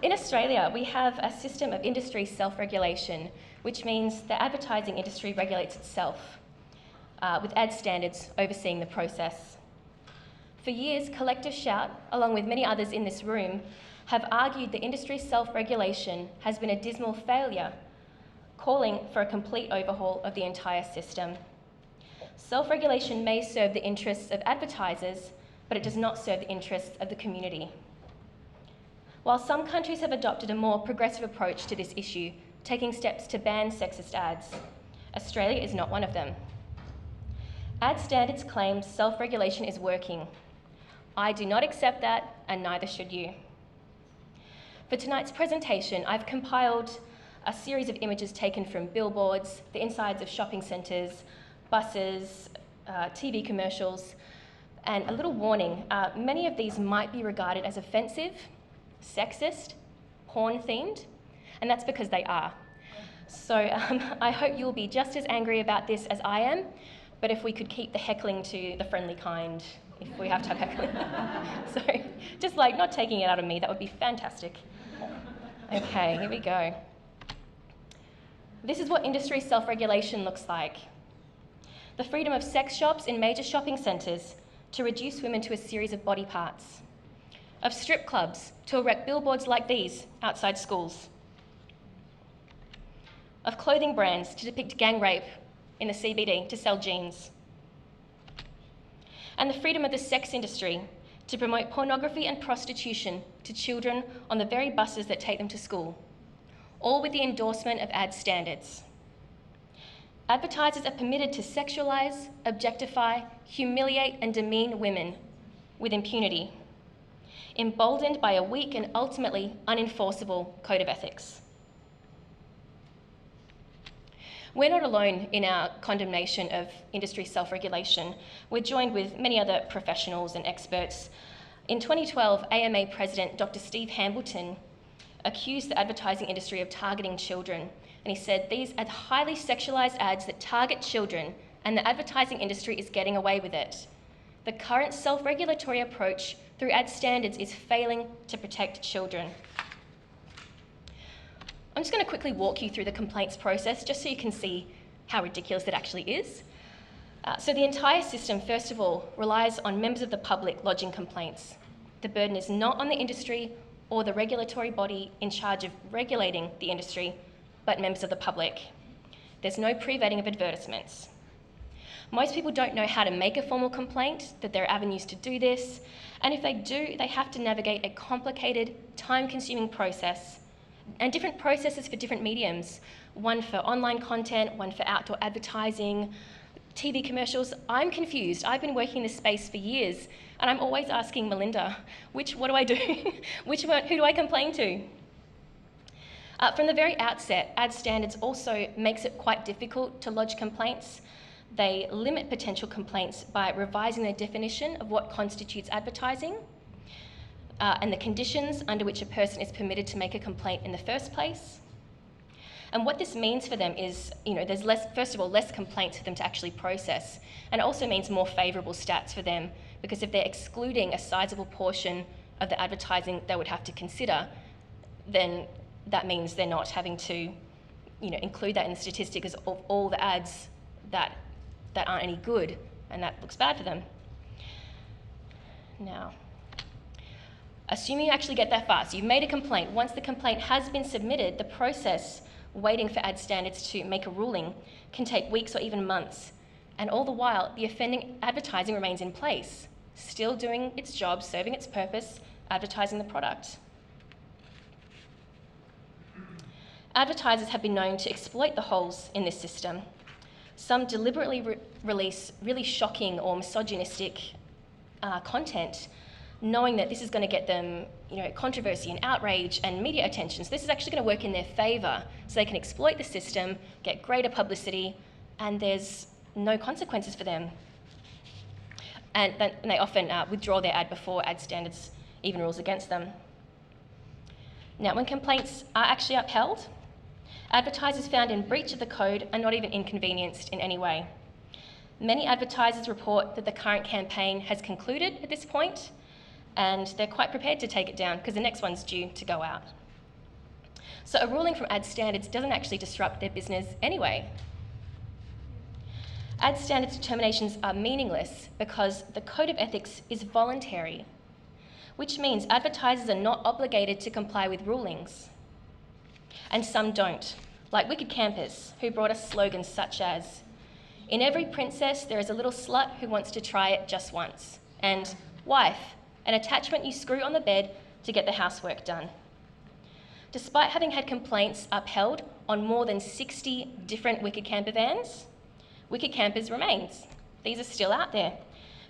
In Australia, we have a system of industry self-regulation, which means the advertising industry regulates itself, with ad standards overseeing the process. For years, Collective Shout, along with many others in this room, have argued that industry self-regulation has been a dismal failure, calling for a complete overhaul of the entire system. Self-regulation may serve the interests of advertisers, but it does not serve the interests of the community. While some countries have adopted a more progressive approach to this issue, taking steps to ban sexist ads, Australia is not one of them. Ad Standards claims self-regulation is working. I do not accept that, and neither should you. For tonight's presentation, I've compiled a series of images taken from billboards, the insides of shopping centres, buses, TV commercials, and a little warning. Many of these might be regarded as offensive, sexist, porn-themed, and that's because they are. So I hope you'll be just as angry about this as I am, but if we could keep the heckling to the friendly kind, if we have to have heckling. So just like not taking it out of me, that would be fantastic. Okay, here we go. This is what industry self-regulation looks like. The freedom of sex shops in major shopping centres to reduce women to a series of body parts. Of strip clubs to erect billboards like these outside schools. Of clothing brands to depict gang rape in the CBD to sell jeans. And the freedom of the sex industry to promote pornography and prostitution to children on the very buses that take them to school, all with the endorsement of ad standards. Advertisers are permitted to sexualise, objectify, humiliate and demean women with impunity, emboldened by a weak and ultimately unenforceable code of ethics. We're not alone in our condemnation of industry self-regulation. We're joined with many other professionals and experts. In 2012, AMA President Dr. Steve Hambleton accused the advertising industry of targeting children, and he said, "These are highly sexualised ads that target children, and the advertising industry is getting away with it. The current self-regulatory approach through ad standards is failing to protect children." I'm just going to quickly walk you through the complaints process just so you can see how ridiculous it actually is. So the entire system, first of all, relies on members of the public lodging complaints. The burden is not on the industry or the regulatory body in charge of regulating the industry, but members of the public. There's no pre-vetting of advertisements. Most people don't know how to make a formal complaint, that there are avenues to do this, and if they do, they have to navigate a complicated, time-consuming process, and different processes for different mediums, one for online content, one for outdoor advertising, TV commercials. I'm confused. I've been working in this space for years, and I'm always asking Melinda, what do I do? Who do I complain to? From the very outset, ad standards also makes it quite difficult to lodge complaints. They limit potential complaints by revising their definition of what constitutes advertising and the conditions under which a person is permitted to make a complaint in the first place. And what this means for them is, there's first of all, less complaints for them to actually process. And it also means more favourable stats for them, because if they're excluding a sizable portion of the advertising they would have to consider, then that means they're not having to, include that in the statistics of all the ads that aren't any good, and that looks bad for them. Now, assuming you actually get that far, so you've made a complaint. Once the complaint has been submitted, the process waiting for ad standards to make a ruling can take weeks or even months. And all the while, the offending advertising remains in place, still doing its job, serving its purpose, advertising the product. Advertisers have been known to exploit the holes in this system. Some deliberately release really shocking or misogynistic content, knowing that this is going to get them, controversy and outrage and media attention. So this is actually going to work in their favour, so they can exploit the system, get greater publicity, and there's no consequences for them. And they often withdraw their ad before ad standards even rules against them. Now, when complaints are actually upheld, advertisers found in breach of the code are not even inconvenienced in any way. Many advertisers report that the current campaign has concluded at this point, and they're quite prepared to take it down because the next one's due to go out. So a ruling from Ad Standards doesn't actually disrupt their business anyway. Ad Standards determinations are meaningless because the Code of Ethics is voluntary, which means advertisers are not obligated to comply with rulings. And some don't, like Wicked Campers, who brought us slogans such as, "In every princess there is a little slut who wants to try it just once," and "Wife, an attachment you screw on the bed to get the housework done." Despite having had complaints upheld on more than 60 different Wicked Camper vans, Wicked Campers remains. These are still out there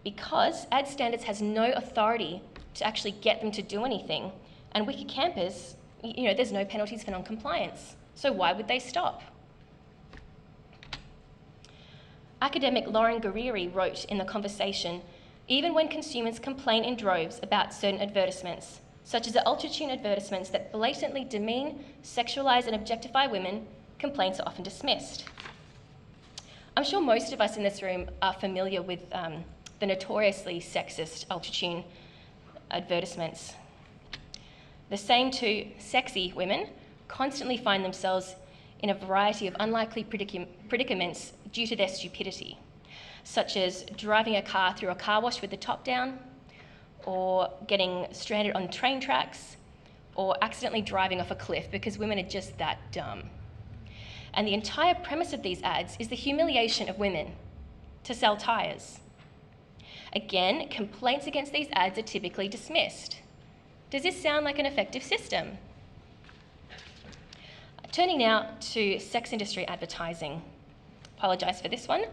because Ad Standards has no authority to actually get them to do anything. And Wicked Campers, there's no penalties for non-compliance. So why would they stop? Academic Lauren Guerrieri wrote in The Conversation, "Even when consumers complain in droves about certain advertisements, such as the ultra-tune advertisements that blatantly demean, sexualize and objectify women, complaints are often dismissed." I'm sure most of us in this room are familiar with the notoriously sexist ultra-tune advertisements. The same two sexy women constantly find themselves in a variety of unlikely predicaments due to their stupidity, such as driving a car through a car wash with the top down, or getting stranded on train tracks, or accidentally driving off a cliff because women are just that dumb. And the entire premise of these ads is the humiliation of women to sell tyres. Again, complaints against these ads are typically dismissed. Does this sound like an effective system? Turning now to sex industry advertising. Apologise for this one.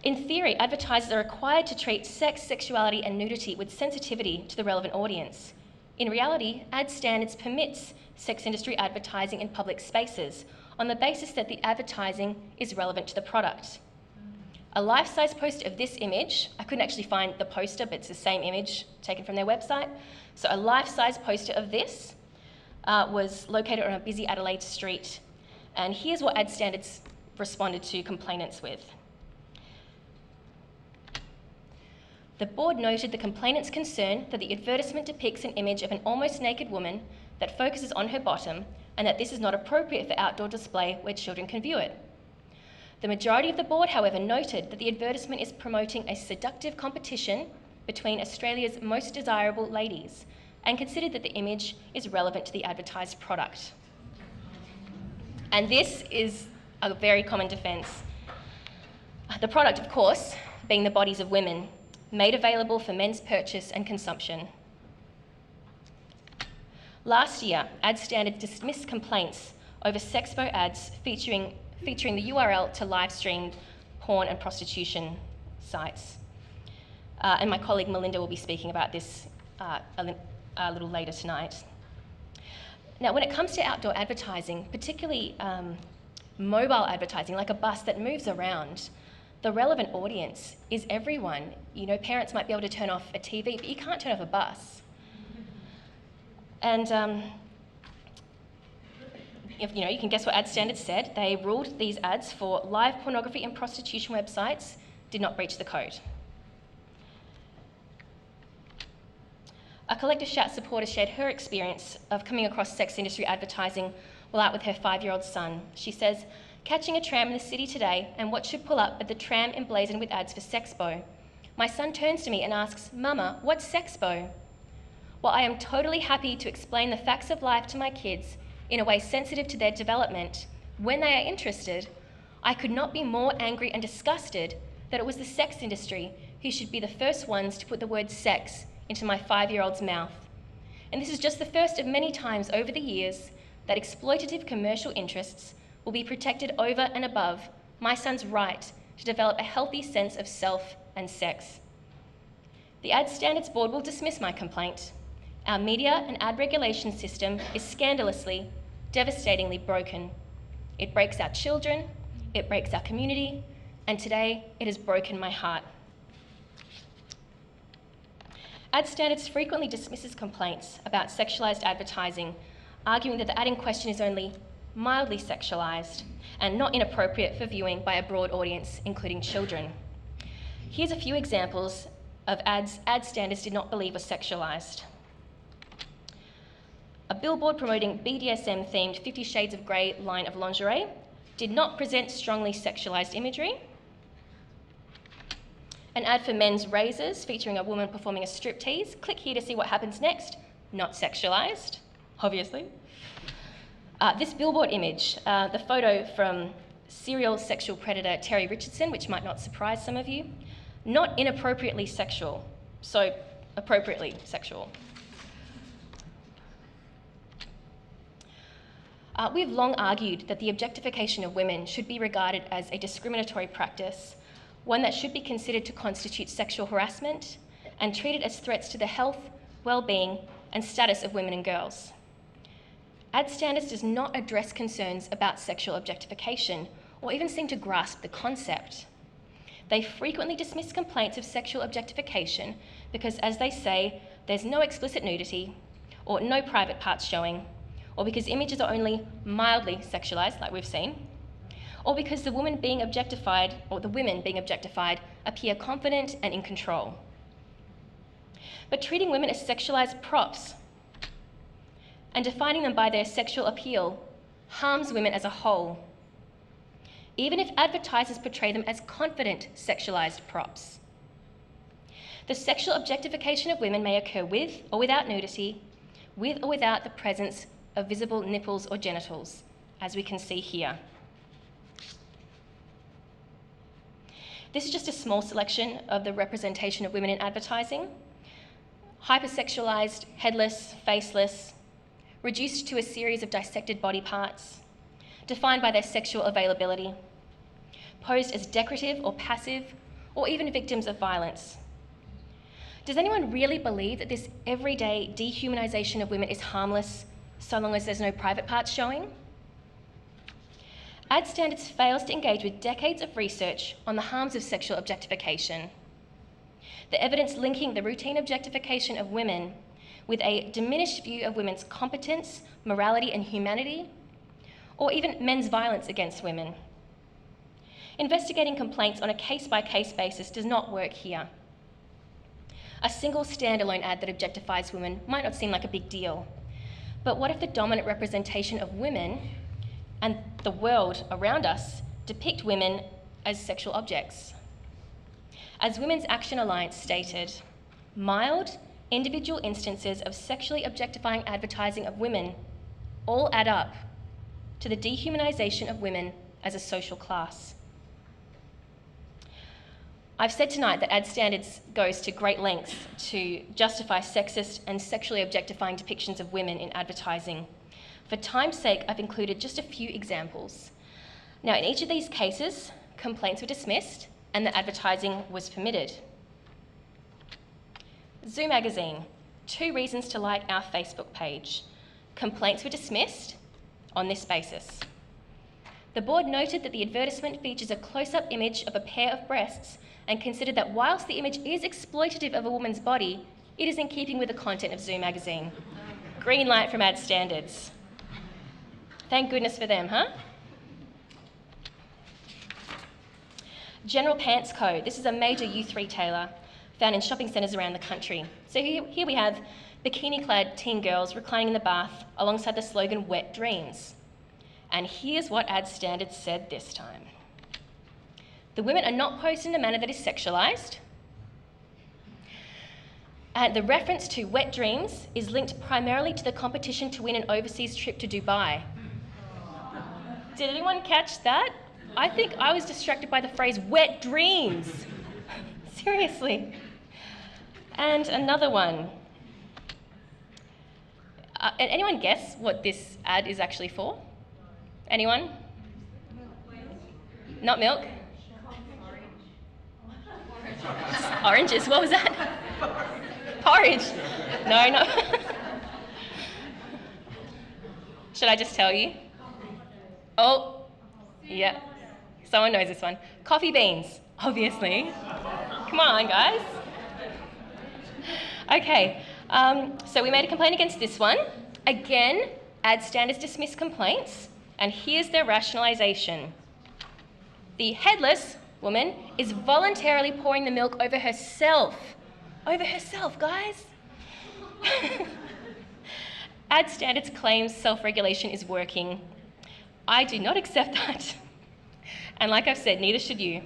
In theory, advertisers are required to treat sex, sexuality and nudity with sensitivity to the relevant audience. In reality, Ad Standards permits sex industry advertising in public spaces on the basis that the advertising is relevant to the product. A life-size poster of this image, I couldn't actually find the poster, but it's the same image taken from their website. So a life-size poster of this was located on a busy Adelaide street. And here's what Ad Standards responded to complainants with. The board noted the complainant's concern that the advertisement depicts an image of an almost naked woman that focuses on her bottom and that this is not appropriate for outdoor display where children can view it. The majority of the board, however, noted that the advertisement is promoting a seductive competition between Australia's most desirable ladies and considered that the image is relevant to the advertised product. And this is a very common defence. The product, of course, being the bodies of women, made available for men's purchase and consumption. Last year, Ad Standards dismissed complaints over Sexpo ads featuring the URL to live-streamed porn and prostitution sites. And my colleague Melinda will be speaking about this a little later tonight. Now, when it comes to outdoor advertising, particularly mobile advertising, like a bus that moves around, the relevant audience is everyone. Parents might be able to turn off a TV, but you can't turn off a bus. And you can guess what Ad Standards said. They ruled these ads for live pornography and prostitution websites did not breach the code. A Collective Shout supporter shared her experience of coming across sex industry advertising while out with her 5-year-old son. She says, "Catching a tram in the city today and what should pull up but the tram emblazoned with ads for Sexpo. My son turns to me and asks, 'Mama, what's Sexpo?' While I am totally happy to explain the facts of life to my kids in a way sensitive to their development, when they are interested, I could not be more angry and disgusted that it was the sex industry who should be the first ones to put the word sex into my 5-year-old's mouth. And this is just the first of many times over the years that exploitative commercial interests will be protected over and above my son's right to develop a healthy sense of self and sex. The Ad Standards Board will dismiss my complaint. Our media and ad regulation system is scandalously, devastatingly broken. It breaks our children, it breaks our community, and today it has broken my heart." Ad Standards frequently dismisses complaints about sexualised advertising, arguing that the ad in question is only mildly sexualised and not inappropriate for viewing by a broad audience, including children. Here's a few examples of ad standards did not believe was sexualised. A billboard promoting BDSM-themed 50 Shades of Grey line of lingerie did not present strongly sexualised imagery. An ad for men's razors featuring a woman performing a striptease. Click here to see what happens next. Not sexualised, obviously. This billboard image, the photo from serial sexual predator Terry Richardson, which might not surprise some of you, not inappropriately sexual, so appropriately sexual. We've long argued that the objectification of women should be regarded as a discriminatory practice, one that should be considered to constitute sexual harassment and treated as threats to the health, well-being, and status of women and girls. Ad standards does not address concerns about sexual objectification or even seem to grasp the concept. They frequently dismiss complaints of sexual objectification because, as they say, there's no explicit nudity or no private parts showing, or because images are only mildly sexualised, like we've seen, or because the women being objectified, or the women being objectified, appear confident and in control. But treating women as sexualised props and defining them by their sexual appeal harms women as a whole, even if advertisers portray them as confident sexualised props. The sexual objectification of women may occur with or without nudity, with or without the presence of visible nipples or genitals, as we can see here. This is just a small selection of the representation of women in advertising. Hypersexualized, headless, faceless, reduced to a series of dissected body parts, defined by their sexual availability, posed as decorative or passive, or even victims of violence. Does anyone really believe that this everyday dehumanization of women is harmless so long as there's no private parts showing? Ad standards fails to engage with decades of research on the harms of sexual objectification. The evidence linking the routine objectification of women with a diminished view of women's competence, morality, and humanity, or even men's violence against women. Investigating complaints on a case-by-case basis does not work here. A single standalone ad that objectifies women might not seem like a big deal, but what if the dominant representation of women and the world around us depict women as sexual objects? As Women's Action Alliance stated, mild, individual instances of sexually objectifying advertising of women all add up to the dehumanization of women as a social class. I've said tonight that ad standards goes to great lengths to justify sexist and sexually objectifying depictions of women in advertising. For time's sake, I've included just a few examples. Now, in each of these cases, complaints were dismissed and the advertising was permitted. Zoo Magazine, 2 reasons to like our Facebook page. Complaints were dismissed on this basis. The board noted that the advertisement features a close-up image of a pair of breasts and considered that whilst the image is exploitative of a woman's body, it is in keeping with the content of Zoo Magazine. Green light from ad standards. Thank goodness for them, huh? General Pants Co. This is a major youth retailer found in shopping centres around the country. So here we have bikini-clad teen girls reclining in the bath alongside the slogan, "Wet Dreams." And here's what ad standards said this time. The women are not posed in a manner that is sexualised. And the reference to wet dreams is linked primarily to the competition to win an overseas trip to Dubai. Did anyone catch that? I think I was distracted by the phrase wet dreams. Seriously. And another one. Anyone guess what this ad is actually for? Anyone? Not milk? Oranges, what was that? Porridge. No. Should I just tell you? Oh, yeah. Someone knows this one. Coffee beans, obviously. Come on, guys. Okay, so we made a complaint against this one. Again, ad standards dismiss complaints, and here's their rationalisation. The headless woman is voluntarily pouring the milk over herself over herself, guys. Ad Standards claims self-regulation is working. I do not accept that. And like I've said, neither should you.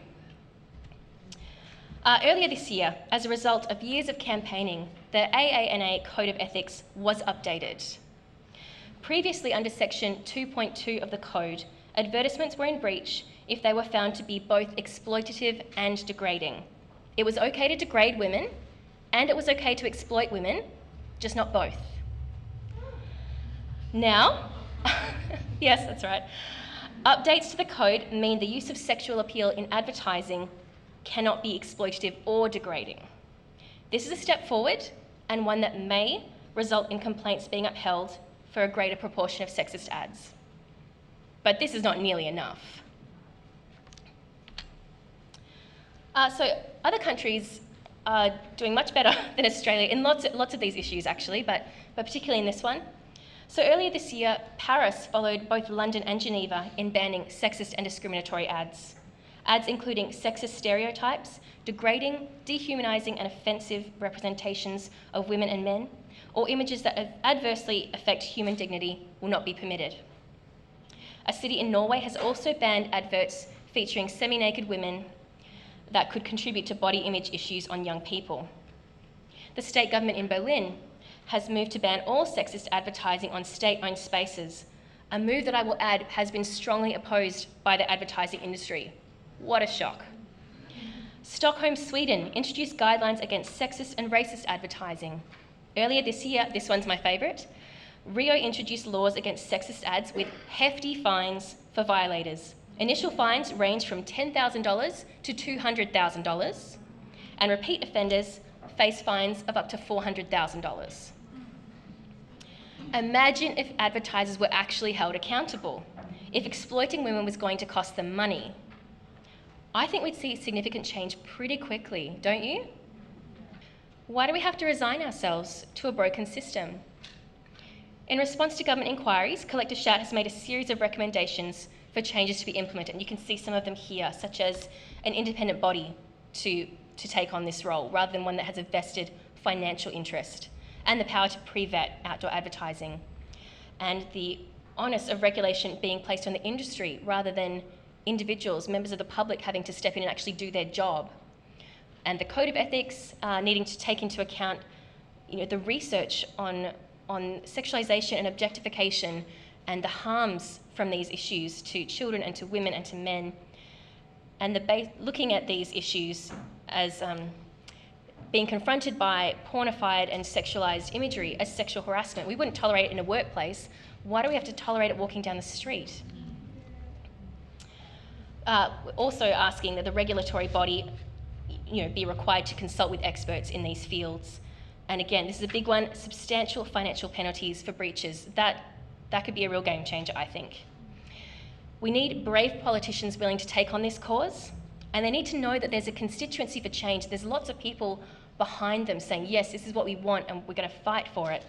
Earlier this year, as a result of years of campaigning, the AANA Code of Ethics was updated. Previously, under Section 2.2 of the Code, advertisements were in breach if they were found to be both exploitative and degrading. It was okay to degrade women, and it was okay to exploit women, just not both. Now, yes, that's right, updates to the code mean the use of sexual appeal in advertising cannot be exploitative or degrading. This is a step forward, and one that may result in complaints being upheld for a greater proportion of sexist ads. But this is not nearly enough. So other countries are doing much better than Australia in lots of these issues, actually, but particularly in this one. So earlier this year, Paris followed both London and Geneva in banning sexist and discriminatory ads. Ads including sexist stereotypes, degrading, dehumanising and offensive representations of women and men, or images that adversely affect human dignity will not be permitted. A city in Norway has also banned adverts featuring semi-naked women that could contribute to body image issues on young people. The state government in Berlin has moved to ban all sexist advertising on state-owned spaces, a move that I will add has been strongly opposed by the advertising industry. What a shock. Stockholm, Sweden introduced guidelines against sexist and racist advertising. Earlier this year, this one's my favourite, Rio introduced laws against sexist ads with hefty fines for violators. Initial fines range from $10,000 to $200,000, and repeat offenders face fines of up to $400,000. Imagine if advertisers were actually held accountable, if exploiting women was going to cost them money. I think we'd see significant change pretty quickly, don't you? Why do we have to resign ourselves to a broken system? In response to government inquiries, Collective Shout has made a series of recommendations for changes to be implemented, and you can see some of them here, such as an independent body to take on this role, rather than one that has a vested financial interest, and the power to pre-vet outdoor advertising, and the onus of regulation being placed on the industry rather than individuals, members of the public, having to step in and actually do their job. And the Code of Ethics needing to take into account the research on sexualisation and objectification and the harms from these issues to children and to women and to men, and looking at these issues as being confronted by pornified and sexualised imagery as sexual harassment. We wouldn't tolerate it in a workplace. Why do we have to tolerate it walking down the street? Also asking that the regulatory body be required to consult with experts in these fields. And again, this is a big one, substantial financial penalties for breaches. That could be a real game changer, I think. We need brave politicians willing to take on this cause, and they need to know that there's a constituency for change. There's lots of people behind them saying, yes, this is what we want and we're going to fight for it.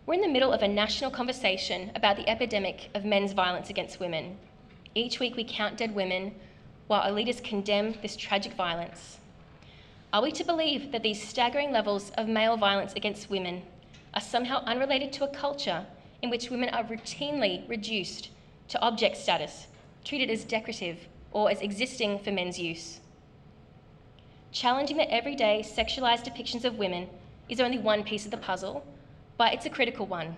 We're in the middle of a national conversation about the epidemic of men's violence against women. Each week we count dead women while our leaders condemn this tragic violence. Are we to believe that these staggering levels of male violence against women are somehow unrelated to a culture in which women are routinely reduced to object status, treated as decorative or as existing for men's use? Challenging the everyday sexualised depictions of women is only one piece of the puzzle, but it's a critical one.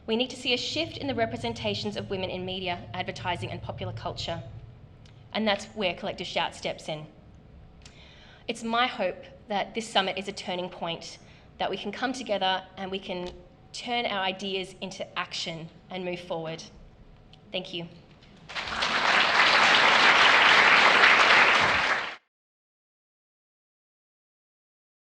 We need to see a shift in the representations of women in media, advertising and popular culture, and that's where Collective Shout steps in. It's my hope that this summit is a turning point, that we can come together and we can turn our ideas into action and move forward. Thank you.